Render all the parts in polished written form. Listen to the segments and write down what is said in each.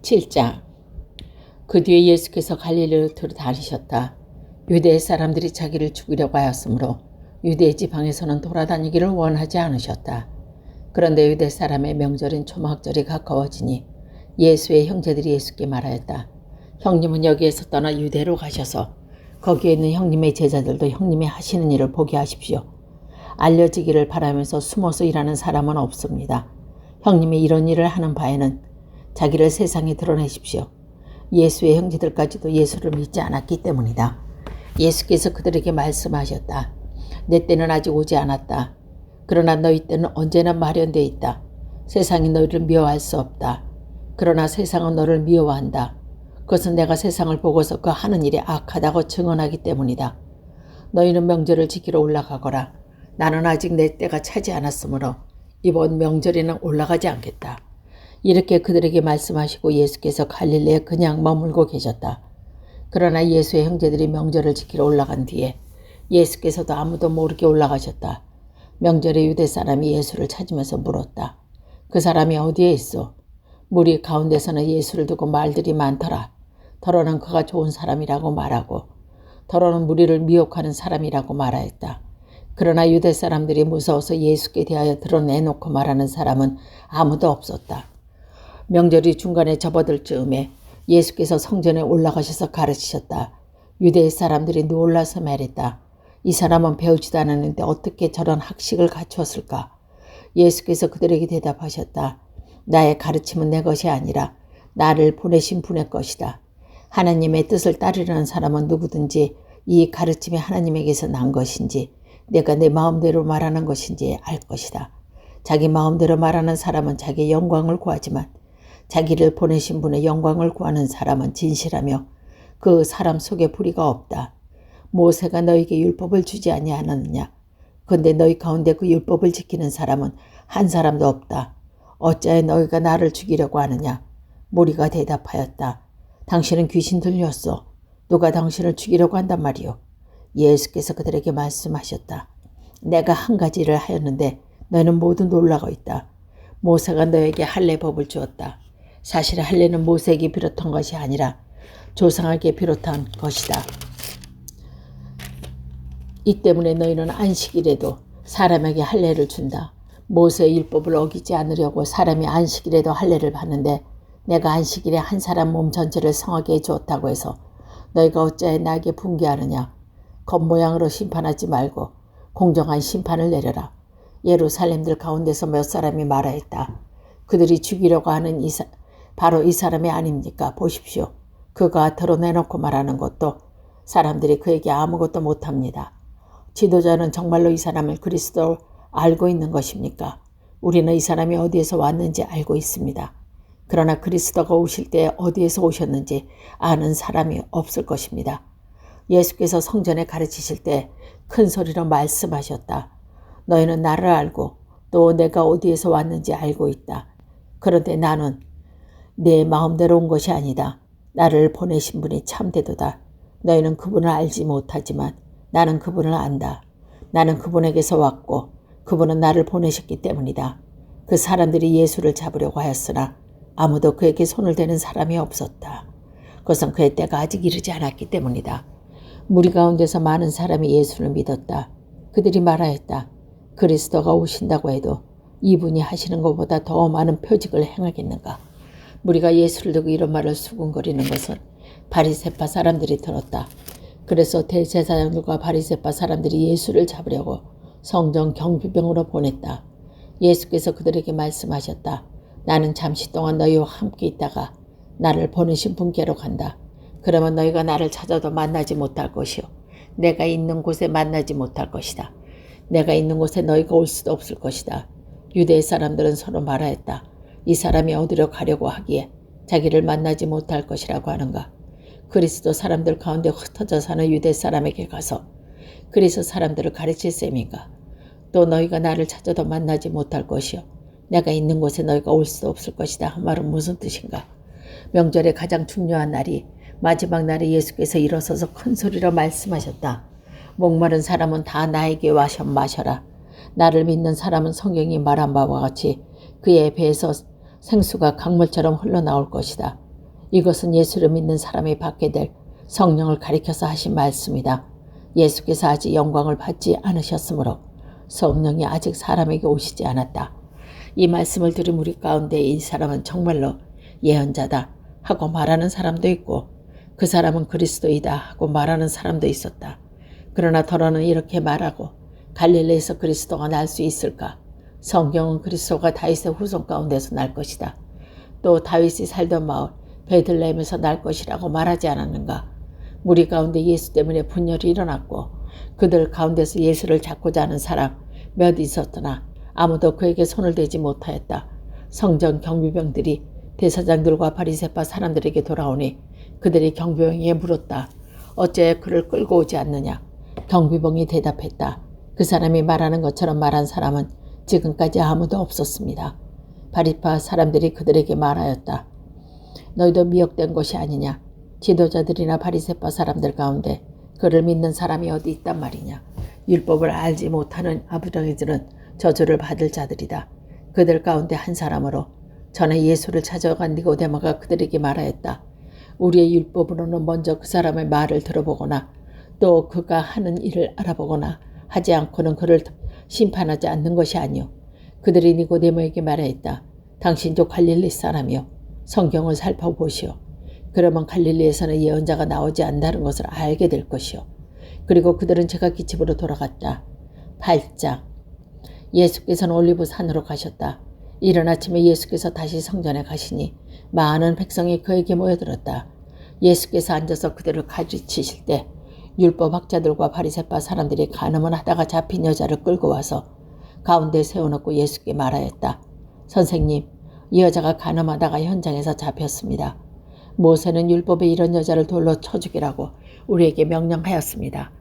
7장. 그 뒤에 예수께서 갈릴리로 다니셨다. 유대 사람들이 자기를 죽이려고 하였으므로 유대 지방에서는 돌아다니기를 원하지 않으셨다. 그런데 유대 사람의 명절인 초막절이 가까워지니 예수의 형제들이 예수께 말하였다. 형님은 여기에서 떠나 유대로 가셔서 거기에 있는 형님의 제자들도 형님이 하시는 일을 보게 하십시오. 알려지기를 바라면서 숨어서 일하는 사람은 없습니다. 형님이 이런 일을 하는 바에는 자기를 세상에 드러내십시오. 예수의 형제들까지도 예수를 믿지 않았기 때문이다. 예수께서 그들에게 말씀하셨다. 내 때는 아직 오지 않았다. 그러나 너희 때는 언제나 마련되어 있다. 세상이 너희를 미워할 수 없다. 그러나 세상은 너를 미워한다. 그것은 내가 세상을 보고서 그 하는 일이 악하다고 증언하기 때문이다. 너희는 명절을 지키러 올라가거라. 나는 아직 내 때가 차지 않았으므로 이번 명절에는 올라가지 않겠다. 이렇게 그들에게 말씀하시고 예수께서 갈릴리에 그냥 머물고 계셨다. 그러나 예수의 형제들이 명절을 지키러 올라간 뒤에 예수께서도 아무도 모르게 올라가셨다. 명절에 유대 사람이 예수를 찾으면서 물었다. 그 사람이 어디에 있어? 무리 가운데서는 예수를 두고 말들이 많더라. 더러는 그가 좋은 사람이라고 말하고 더러는 무리를 미혹하는 사람이라고 말하였다. 그러나 유대 사람들이 무서워서 예수께 대하여 드러내놓고 말하는 사람은 아무도 없었다. 명절이 중간에 접어들 즈음에 예수께서 성전에 올라가셔서 가르치셨다. 유대 사람들이 놀라서 말했다. 이 사람은 배우지도 않았는데 어떻게 저런 학식을 갖추었을까? 예수께서 그들에게 대답하셨다. 나의 가르침은 내 것이 아니라 나를 보내신 분의 것이다. 하나님의 뜻을 따르려는 사람은 누구든지 이 가르침이 하나님에게서 난 것인지 내가 내 마음대로 말하는 것인지 알 것이다. 자기 마음대로 말하는 사람은 자기의 영광을 구하지만 자기를 보내신 분의 영광을 구하는 사람은 진실하며 그 사람 속에 불의가 없다. 모세가 너에게 율법을 주지 아니하느냐? 그런데 너희 가운데 그 율법을 지키는 사람은 한 사람도 없다. 어찌하여 너희가 나를 죽이려고 하느냐? 무리가 대답하였다. 당신은 귀신 들렸어. 누가 당신을 죽이려고 한단 말이오? 예수께서 그들에게 말씀하셨다. 내가 한 가지를 하였는데 너희는 모두 놀라고 있다. 모세가 너에게 할례법을 주었다. 사실 할례는 모세에게 비롯한 것이 아니라 조상에게 비롯한 것이다. 이 때문에 너희는 안식일에도 사람에게 할례를 준다. 모세의 율법을 어기지 않으려고 사람이 안식일에도 할례를 받는데 내가 안식일에 한 사람 몸 전체를 성하게 해주었다고 해서 너희가 어찌하여 나에게 분개하느냐? 겉모양으로 심판하지 말고 공정한 심판을 내려라. 예루살렘들 가운데서 몇 사람이 말하였다. 그들이 죽이려고 하는 바로 이 사람이 아닙니까? 보십시오. 그가 드러내놓고 말하는 것도 사람들이 그에게 아무것도 못합니다. 지도자는 정말로 이 사람을 그리스도로 알고 있는 것입니까? 우리는 이 사람이 어디에서 왔는지 알고 있습니다. 그러나 그리스도가 오실 때 어디에서 오셨는지 아는 사람이 없을 것입니다. 예수께서 성전에 가르치실 때 큰 소리로 말씀하셨다. 너희는 나를 알고 또 내가 어디에서 왔는지 알고 있다. 그런데 나는 내 마음대로 온 것이 아니다. 나를 보내신 분이 참되도다. 너희는 그분을 알지 못하지만 나는 그분을 안다. 나는 그분에게서 왔고 그분은 나를 보내셨기 때문이다. 그 사람들이 예수를 잡으려고 하였으나 아무도 그에게 손을 대는 사람이 없었다. 그것은 그의 때가 아직 이르지 않았기 때문이다. 무리 가운데서 많은 사람이 예수를 믿었다. 그들이 말하였다. 그리스도가 오신다고 해도 이분이 하시는 것보다 더 많은 표적을 행하겠는가? 무리가 예수를 두고 이런 말을 수군거리는 것은 바리새파 사람들이 들었다. 그래서 대제사장들과 바리새파 사람들이 예수를 잡으려고 성전 경비병으로 보냈다. 예수께서 그들에게 말씀하셨다. 나는 잠시 동안 너희와 함께 있다가 나를 보내신 분께로 간다. 그러면 너희가 나를 찾아도 만나지 못할 것이요. 내가 있는 곳에 만나지 못할 것이다. 내가 있는 곳에 너희가 올 수도 없을 것이다. 유대 사람들은 서로 말하였다. 이 사람이 어디로 가려고 하기에 자기를 만나지 못할 것이라고 하는가. 그리스도 사람들 가운데 흩어져 사는 유대 사람에게 가서 그리스도 사람들을 가르칠 셈인가. 또 너희가 나를 찾아도 만나지 못할 것이요. 내가 있는 곳에 너희가 올 수도 없을 것이다. 한 말은 무슨 뜻인가. 명절의 가장 중요한 날이 마지막 날에 예수께서 일어서서 큰 소리로 말씀하셨다. 목마른 사람은 다 나에게 와서 마셔라. 나를 믿는 사람은 성경이 말한 바와 같이 그의 배에서 생수가 강물처럼 흘러나올 것이다. 이것은 예수를 믿는 사람이 받게 될 성령을 가리켜서 하신 말씀이다. 예수께서 아직 영광을 받지 않으셨으므로 성령이 아직 사람에게 오시지 않았다. 이 말씀을 들은 우리 가운데 이 사람은 정말로 예언자다 하고 말하는 사람도 있고 그 사람은 그리스도이다 하고 말하는 사람도 있었다. 그러나 더러는 이렇게 말하고 갈릴리에서 그리스도가 날 수 있을까? 성경은 그리스도가 다윗의 후손 가운데서 날 것이다. 또 다윗이 살던 마을 베들레헴에서 날 것이라고 말하지 않았는가? 무리 가운데 예수 때문에 분열이 일어났고 그들 가운데서 예수를 잡고자 하는 사람 몇 있었으나 아무도 그에게 손을 대지 못하였다. 성전 경비병들이 대사장들과 바리새파 사람들에게 돌아오니 그들이 경비병에게 물었다. 어째 그를 끌고 오지 않느냐? 경비병이 대답했다. 그 사람이 말하는 것처럼 말한 사람은 지금까지 아무도 없었습니다. 바리새파 사람들이 그들에게 말하였다. 너희도 미혹된 것이 아니냐? 지도자들이나 바리새파 사람들 가운데 그를 믿는 사람이 어디 있단 말이냐? 율법을 알지 못하는 아부장이들은 저주를 받을 자들이다. 그들 가운데 한 사람으로 전에 예수를 찾아간 니고데모가 그들에게 말하였다. 우리의 율법으로는 먼저 그 사람의 말을 들어보거나 또 그가 하는 일을 알아보거나 하지 않고는 그를 심판하지 않는 것이 아니오. 그들이 니고데모에게 말하였다. 당신도 갈릴리 사람이요. 성경을 살펴보시오. 그러면 갈릴리에서는 예언자가 나오지 않는다는 것을 알게 될 것이오. 그리고 그들은 제각기 집으로 돌아갔다. 8장. 예수께서는 올리브 산으로 가셨다. 이른 아침에 예수께서 다시 성전에 가시니 많은 백성이 그에게 모여들었다. 예수께서 앉아서 그들을 가르치실 때 율법학자들과 바리새파 사람들이 간음을 하다가 잡힌 여자를 끌고 와서 가운데 세워놓고 예수께 말하였다. 선생님, 이 여자가 간음하다가 현장에서 잡혔습니다. 모세는 율법에 이런 여자를 돌로 쳐 죽이라고 우리에게 명령하였습니다.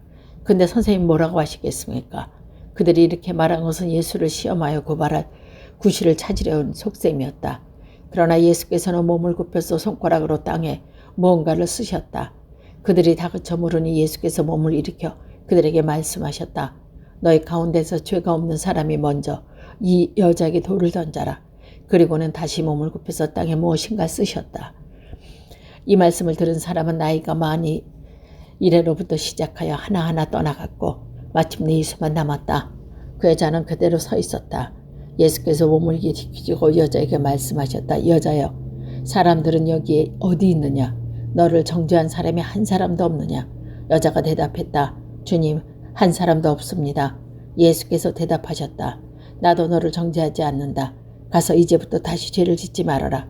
근데 선생님 뭐라고 하시겠습니까? 그들이 이렇게 말한 것은 예수를 시험하여 고발할 구실을 찾으려는 속셈이었다. 그러나 예수께서는 몸을 굽혀서 손가락으로 땅에 무언가를 쓰셨다. 그들이 다그쳐 물으니 예수께서 몸을 일으켜 그들에게 말씀하셨다. 너희 가운데서 죄가 없는 사람이 먼저 이 여자에게 돌을 던져라. 그리고는 다시 몸을 굽혀서 땅에 무엇인가 쓰셨다. 이 말씀을 들은 사람은 나이가 많이 이래로부터 시작하여 하나하나 떠나갔고 마침내 예수만 남았다. 그 여자는 그대로 서 있었다. 예수께서 몸을 일으키고 여자에게 말씀하셨다. 여자여, 사람들은 여기에 어디 있느냐? 너를 정죄한 사람이 한 사람도 없느냐? 여자가 대답했다. 주님, 한 사람도 없습니다. 예수께서 대답하셨다. 나도 너를 정죄하지 않는다. 가서 이제부터 다시 죄를 짓지 말아라.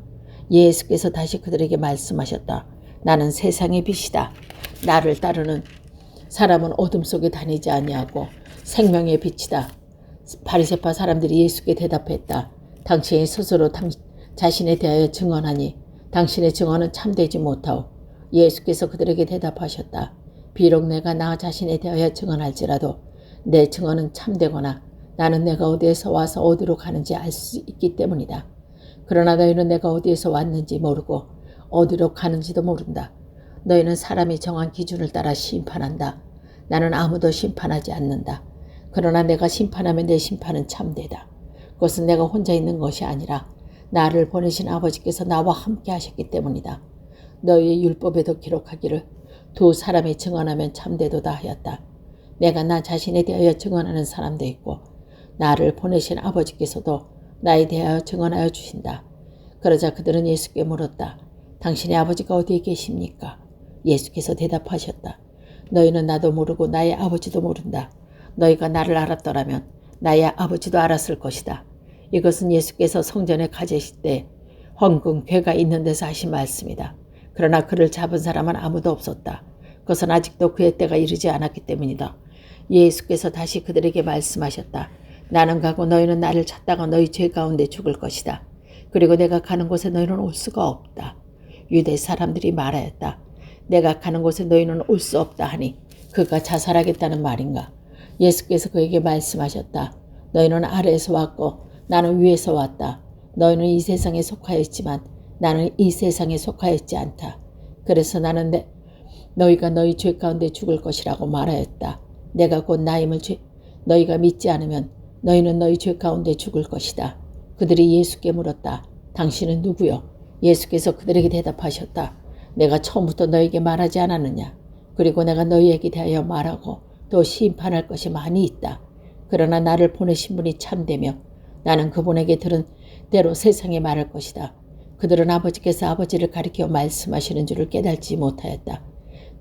예수께서 다시 그들에게 말씀하셨다. 나는 세상의 빛이다. 나를 따르는 사람은 어둠 속에 다니지 아니하고 생명의 빛이다. 바리새파 사람들이 예수께 대답했다. 당신이 스스로 자신에 대하여 증언하니 당신의 증언은 참되지 못하오. 예수께서 그들에게 대답하셨다. 비록 내가 나 자신에 대하여 증언할지라도 내 증언은 참되거나 나는 내가 어디에서 와서 어디로 가는지 알 수 있기 때문이다. 그러나 너희는 내가 어디에서 왔는지 모르고 어디로 가는지도 모른다. 너희는 사람이 정한 기준을 따라 심판한다. 나는 아무도 심판하지 않는다. 그러나 내가 심판하면 내 심판은 참되다. 그것은 내가 혼자 있는 것이 아니라 나를 보내신 아버지께서 나와 함께 하셨기 때문이다. 너희의 율법에도 기록하기를 두 사람이 증언하면 참되도다 하였다. 내가 나 자신에 대하여 증언하는 사람도 있고 나를 보내신 아버지께서도 나에 대하여 증언하여 주신다. 그러자 그들은 예수께 물었다. 당신의 아버지가 어디에 계십니까? 예수께서 대답하셨다. 너희는 나도 모르고 나의 아버지도 모른다. 너희가 나를 알았더라면 나의 아버지도 알았을 것이다. 이것은 예수께서 성전에 가재실 때 황금 궤가 있는 데서 하신 말씀이다. 그러나 그를 잡은 사람은 아무도 없었다. 그것은 아직도 그의 때가 이르지 않았기 때문이다. 예수께서 다시 그들에게 말씀하셨다. 나는 가고 너희는 나를 찾다가 너희 죄 가운데 죽을 것이다. 그리고 내가 가는 곳에 너희는 올 수가 없다. 유대 사람들이 말하였다. 내가 가는 곳에 너희는 올 수 없다 하니 그가 자살하겠다는 말인가? 예수께서 그에게 말씀하셨다. 너희는 아래에서 왔고 나는 위에서 왔다. 너희는 이 세상에 속하였지만 나는 이 세상에 속하였지 않다. 그래서 나는 너희가 너희 죄 가운데 죽을 것이라고 말하였다. 내가 곧 나임을 너희가 믿지 않으면 너희는 너희 죄 가운데 죽을 것이다. 그들이 예수께 물었다. 당신은 누구요? 예수께서 그들에게 대답하셨다. 내가 처음부터 너에게 말하지 않았느냐? 그리고 내가 너희에게 대하여 말하고 또 심판할 것이 많이 있다. 그러나 나를 보내신 분이 참되며 나는 그분에게 들은 대로 세상에 말할 것이다. 그들은 아버지께서 아버지를 가리켜 말씀하시는 줄을 깨닫지 못하였다.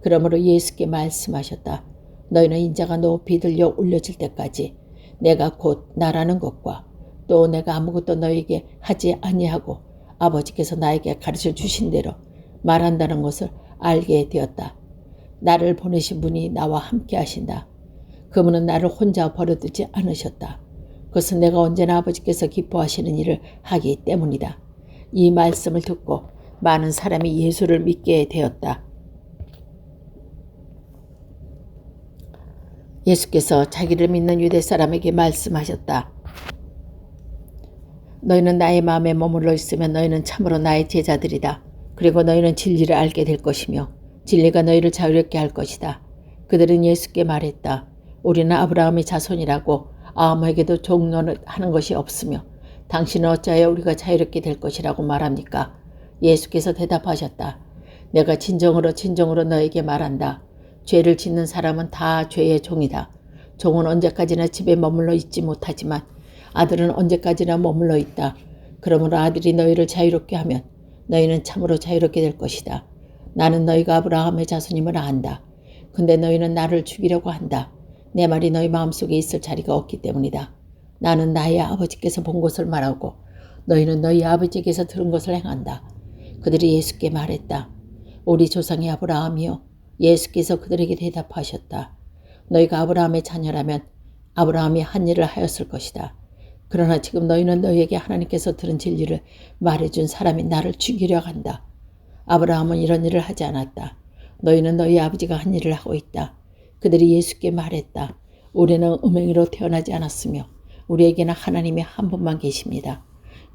그러므로 예수께 말씀하셨다. 너희는 인자가 높이 들려 올려질 때까지 내가 곧 나라는 것과 또 내가 아무것도 너희에게 하지 아니하고 아버지께서 나에게 가르쳐 주신 대로 말한다는 것을 알게 되었다. 나를 보내신 분이 나와 함께 하신다. 그분은 나를 혼자 버려두지 않으셨다. 그것은 내가 언제나 아버지께서 기뻐하시는 일을 하기 때문이다. 이 말씀을 듣고 많은 사람이 예수를 믿게 되었다. 예수께서 자기를 믿는 유대 사람에게 말씀하셨다. 너희는 나의 마음에 머물러 있으면 너희는 참으로 나의 제자들이다. 그리고 너희는 진리를 알게 될 것이며 진리가 너희를 자유롭게 할 것이다. 그들은 예수께 말했다. 우리는 아브라함의 자손이라고 아무에게도 종노하는 것이 없으며 당신은 어찌하여 우리가 자유롭게 될 것이라고 말합니까? 예수께서 대답하셨다. 내가 진정으로 너에게 말한다. 죄를 짓는 사람은 다 죄의 종이다. 종은 언제까지나 집에 머물러 있지 못하지만 아들은 언제까지나 머물러 있다. 그러므로 아들이 너희를 자유롭게 하면 너희는 참으로 자유롭게 될 것이다. 나는 너희가 아브라함의 자손임을 안다. 근데 너희는 나를 죽이려고 한다. 내 말이 너희 마음속에 있을 자리가 없기 때문이다. 나는 나의 아버지께서 본 것을 말하고 너희는 너희 아버지께서 들은 것을 행한다. 그들이 예수께 말했다. 우리 조상의 아브라함이요. 예수께서 그들에게 대답하셨다. 너희가 아브라함의 자녀라면 아브라함이 한 일을 하였을 것이다. 그러나 지금 너희는 너희에게 하나님께서 들은 진리를 말해준 사람이 나를 죽이려 한다. 아브라함은 이런 일을 하지 않았다. 너희는 너희 아버지가 한 일을 하고 있다. 그들이 예수께 말했다. 우리는 음행으로 태어나지 않았으며 우리에게는 하나님이 한 분만 계십니다.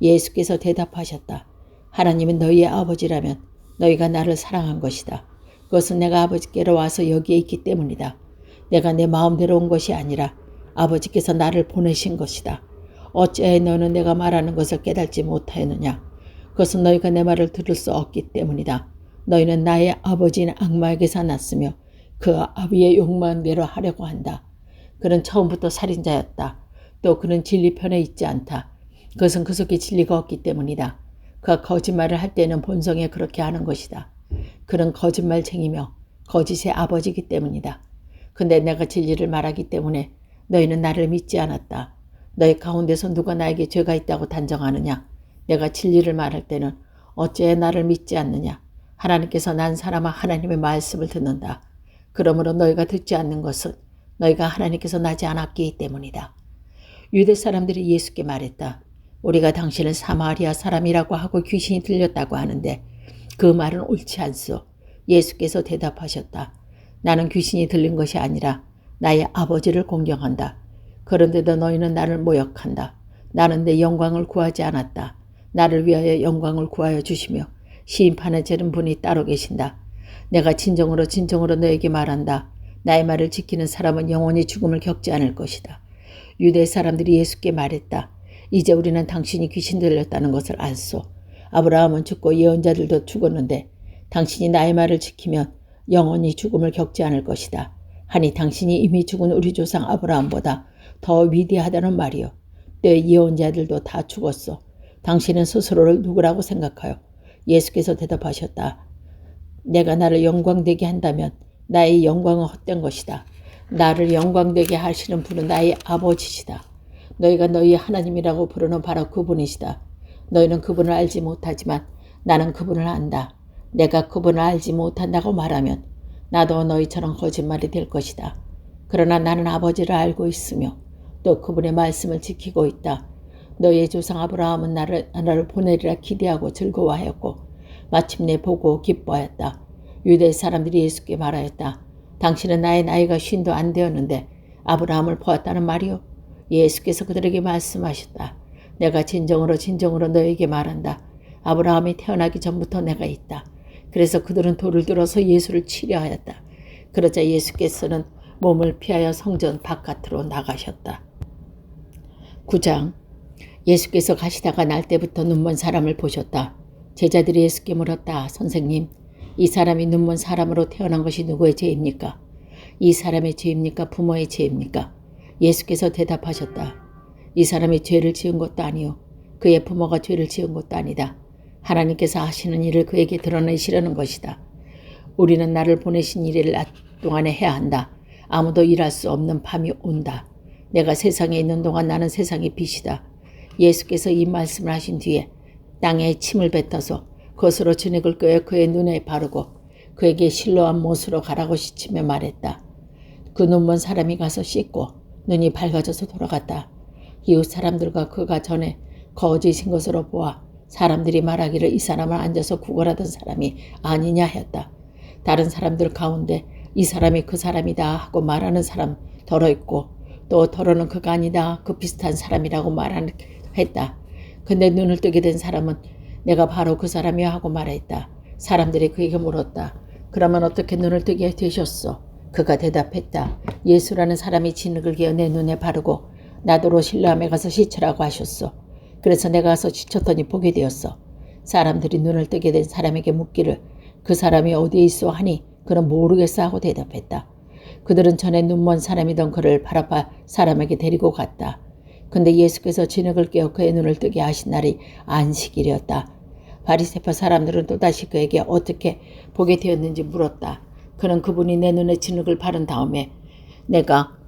예수께서 대답하셨다. 하나님은 너희의 아버지라면 너희가 나를 사랑한 것이다. 그것은 내가 아버지께로 와서 여기에 있기 때문이다. 내가 내 마음대로 온 것이 아니라 아버지께서 나를 보내신 것이다. 어찌하여 너는 내가 말하는 것을 깨닫지 못하였느냐? 그것은 너희가 내 말을 들을 수 없기 때문이다. 너희는 나의 아버지인 악마에게서 났으며 그 아비의 욕망대로 하려고 한다. 그는 처음부터 살인자였다. 또 그는 진리 편에 있지 않다. 그것은 그 속에 진리가 없기 때문이다. 그가 거짓말을 할 때는 본성에 그렇게 하는 것이다. 그는 거짓말쟁이며 거짓의 아버지이기 때문이다. 근데 내가 진리를 말하기 때문에 너희는 나를 믿지 않았다. 너희 가운데서 누가 나에게 죄가 있다고 단정하느냐? 내가 진리를 말할 때는 어찌해 나를 믿지 않느냐? 하나님께서 난 사람아 하나님의 말씀을 듣는다. 그러므로 너희가 듣지 않는 것은 너희가 하나님께서 나지 않았기 때문이다. 유대 사람들이 예수께 말했다. 우리가 당신을 사마리아 사람이라고 하고 귀신이 들렸다고 하는데 그 말은 옳지 않소. 예수께서 대답하셨다. 나는 귀신이 들린 것이 아니라 나의 아버지를 공경한다. 그런데도 너희는 나를 모욕한다. 나는 내 영광을 구하지 않았다. 나를 위하여 영광을 구하여 주시며 심판에 재른 분이 따로 계신다. 내가 진정으로 너에게 말한다. 나의 말을 지키는 사람은 영원히 죽음을 겪지 않을 것이다. 유대 사람들이 예수께 말했다. 이제 우리는 당신이 귀신 들렸다는 것을 알소. 아브라함은 죽고 예언자들도 죽었는데 당신이 나의 말을 지키면 영원히 죽음을 겪지 않을 것이다. 하니 당신이 이미 죽은 우리 조상 아브라함보다 더 위대하다는 말이요. 때 예언자들도 다 죽었소. 당신은 스스로를 누구라고 생각하여? 예수께서 대답하셨다. 내가 나를 영광되게 한다면 나의 영광은 헛된 것이다. 나를 영광되게 하시는 분은 나의 아버지시다. 너희가 너희의 하나님이라고 부르는 바로 그분이시다. 너희는 그분을 알지 못하지만 나는 그분을 안다. 내가 그분을 알지 못한다고 말하면 나도 너희처럼 거짓말이 될 것이다. 그러나 나는 아버지를 알고 있으며 또 그분의 말씀을 지키고 있다. 너희의 조상 아브라함은 나를 보내리라 기대하고 즐거워하였고 마침내 보고 기뻐하였다. 유대 사람들이 예수께 말하였다. 당신은 나의 나이가 50도 안 되었는데 아브라함을 보았다는 말이요. 예수께서 그들에게 말씀하셨다. 내가 진정으로 너에게 말한다. 아브라함이 태어나기 전부터 내가 있다. 그래서 그들은 돌을 들어서 예수를 치려 하였다. 그러자 예수께서는 몸을 피하여 성전 바깥으로 나가셨다. 9장. 예수께서 가시다가 날 때부터 눈먼 사람을 보셨다. 제자들이 예수께 물었다. 선생님, 이 사람이 눈먼 사람으로 태어난 것이 누구의 죄입니까? 이 사람의 죄입니까? 부모의 죄입니까? 예수께서 대답하셨다. 이 사람이 죄를 지은 것도 아니요 그의 부모가 죄를 지은 것도 아니다. 하나님께서 하시는 일을 그에게 드러내시려는 것이다. 우리는 나를 보내신 일을 낮 동안에 해야 한다. 아무도 일할 수 없는 밤이 온다. 내가 세상에 있는 동안 나는 세상의 빛이다. 예수께서 이 말씀을 하신 뒤에 땅에 침을 뱉어서 그것으로 진흙을 꿰어 그의 눈에 바르고 그에게 실로암 못으로 가라고 시치며 말했다. 그 눈먼 사람이 가서 씻고 눈이 밝아져서 돌아갔다. 이웃 사람들과 그가 전에 거짓인 것으로 보아 사람들이 말하기를 이 사람은 앉아서 구걸하던 사람이 아니냐 하였다. 다른 사람들 가운데 이 사람이 그 사람이다 하고 말하는 사람 더러 있고 또 더러는 그가 아니다 그 비슷한 사람이라고 말했다. 근데 눈을 뜨게 된 사람은 내가 바로 그 사람이야 하고 말했다. 사람들이 그에게 물었다. 그러면 어떻게 눈을 뜨게 되셨소? 그가 대답했다. 예수라는 사람이 진흙을 개어 내 눈에 바르고 나더러 실로암에 가서 씻으라고 하셨소. 그래서 내가 가서 씻었더니 보게 되었어. 사람들이 눈을 뜨게 된 사람에게 묻기를 그 사람이 어디에 있어 하니 그는 모르겠어 하고 대답했다. 그들은 전에 눈먼 사람이던 그를 바라파 사람에게 데리고 갔다. 근데 예수께서 진흙을 깨어 그의 눈을 뜨게 하신 날이 안식일이었다. 바리새파 사람들은 또다시 그에게 어떻게 보게 되었는지 물었다. 그는 그분이 내 눈에 진흙을 바른 다음에 내가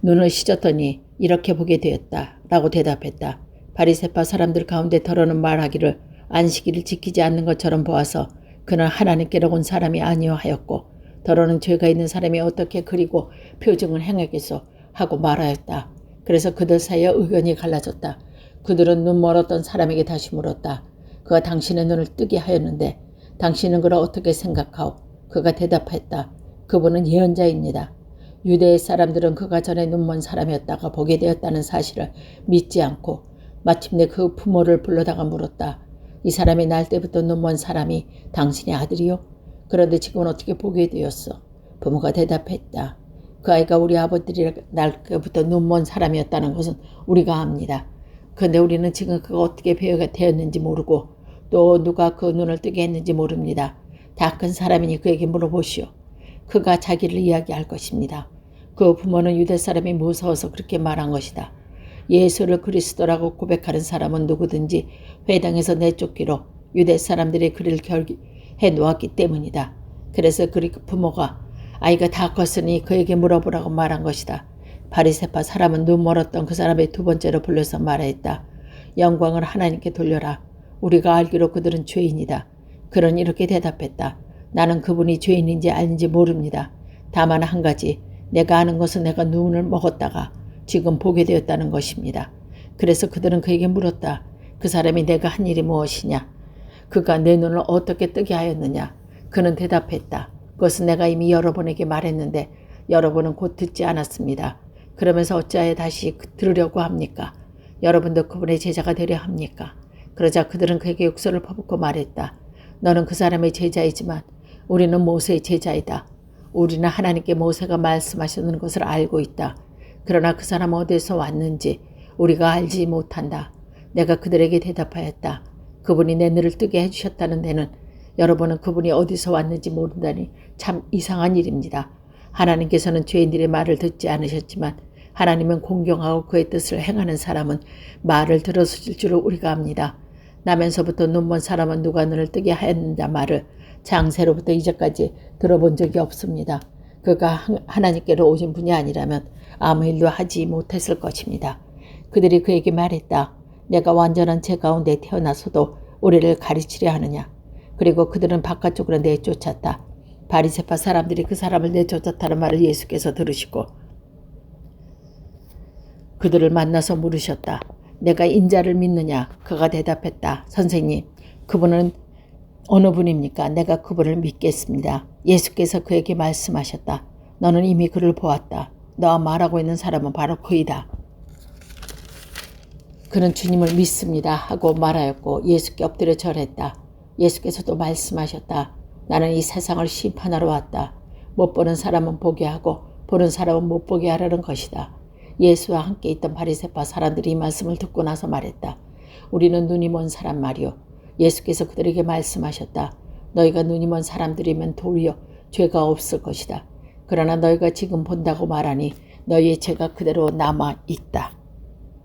눈을 씻었더니 이렇게 보게 되었다 라고 대답했다. 바리새파 사람들 가운데 더러는 말하기를 안식일을 지키지 않는 것처럼 보아서 그는 하나님께로 온 사람이 아니요 하였고 더러는 죄가 있는 사람이 어떻게 그리고 표징을 행하겠소 하고 말하였다. 그래서 그들 사이에 의견이 갈라졌다. 그들은 눈 멀었던 사람에게 다시 물었다. 그가 당신의 눈을 뜨게 하였는데 당신은 그를 어떻게 생각하오? 그가 대답했다. 그분은 예언자입니다. 유대 사람들은 그가 전에 눈먼 사람이었다가 보게 되었다는 사실을 믿지 않고 마침내 그 부모를 불러다가 물었다. 이 사람이 날 때부터 눈먼 사람이 당신의 아들이요? 그런데 지금은 어떻게 보게 되었어? 부모가 대답했다. 그 아이가 우리 아버들이 날 때부터 눈먼 사람이었다는 것은 우리가 압니다. 그런데 우리는 지금 그가 어떻게 배우가 되었는지 모르고 또 누가 그 눈을 뜨게 했는지 모릅니다. 다 큰 사람이니 그에게 물어보시오. 그가 자기를 이야기할 것입니다. 그 부모는 유대 사람이 무서워서 그렇게 말한 것이다. 예수를 그리스도라고 고백하는 사람은 누구든지 회당에서 내쫓기로 유대 사람들이 그를 결기해 놓았기 때문이다. 그래서 그 부모가 아이가 다 컸으니 그에게 물어보라고 말한 것이다. 바리새파 사람은 눈 멀었던 그 사람의 두 번째로 불러서 말했다. 영광을 하나님께 돌려라. 우리가 알기로 그들은 죄인이다. 그는 이렇게 대답했다. 나는 그분이 죄인인지 아닌지 모릅니다. 다만 한 가지, 내가 아는 것은 내가 눈을 먹었다가 지금 보게 되었다는 것입니다. 그래서 그들은 그에게 물었다. 그 사람이 내가 한 일이 무엇이냐? 그가 내 눈을 어떻게 뜨게 하였느냐? 그는 대답했다. 그것은 내가 이미 여러분에게 말했는데 여러분은 곧 듣지 않았습니다. 그러면서 어찌하여 다시 들으려고 합니까? 여러분도 그분의 제자가 되려 합니까? 그러자 그들은 그에게 욕설을 퍼붓고 말했다. 너는 그 사람의 제자이지만 우리는 모세의 제자이다. 우리는 하나님께 모세가 말씀하시는 것을 알고 있다. 그러나 그 사람은 어디서 왔는지 우리가 알지 못한다. 내가 그들에게 대답하였다. 그분이 내 눈을 뜨게 해주셨다는 데는 여러분은 그분이 어디서 왔는지 모른다니 참 이상한 일입니다. 하나님께서는 죄인들의 말을 듣지 않으셨지만 하나님은 공경하고 그의 뜻을 행하는 사람은 말을 들었을 줄을 우리가 압니다. 나면서부터 눈먼 사람은 누가 눈을 뜨게 하였느냐 말을 장세로부터 이제까지 들어본 적이 없습니다. 그가 하나님께로 오신 분이 아니라면 아무 일도 하지 못했을 것입니다. 그들이 그에게 말했다. 내가 완전한 죄 가운데 태어나서도 우리를 가르치려 하느냐. 그리고 그들은 바깥쪽으로 내쫓았다. 바리새파 사람들이 그 사람을 내쫓았다는 말을 예수께서 들으시고 그들을 만나서 물으셨다. 내가 인자를 믿느냐? 그가 대답했다. 선생님, 그분은 어느 분입니까? 내가 그분을 믿겠습니다. 예수께서 그에게 말씀하셨다. 너는 이미 그를 보았다. 너와 말하고 있는 사람은 바로 그이다. 그는 주님을 믿습니다 하고 말하였고 예수께 엎드려 절했다. 예수께서도 말씀하셨다. 나는 이 세상을 심판하러 왔다. 못 보는 사람은 보게 하고 보는 사람은 못 보게 하라는 것이다. 예수와 함께 있던 바리새파 사람들이 이 말씀을 듣고 나서 말했다. 우리는 눈이 먼 사람 말이요. 예수께서 그들에게 말씀하셨다. 너희가 눈이 먼 사람들이면 도리어 죄가 없을 것이다. 그러나 너희가 지금 본다고 말하니 너희의 죄가 그대로 남아 있다.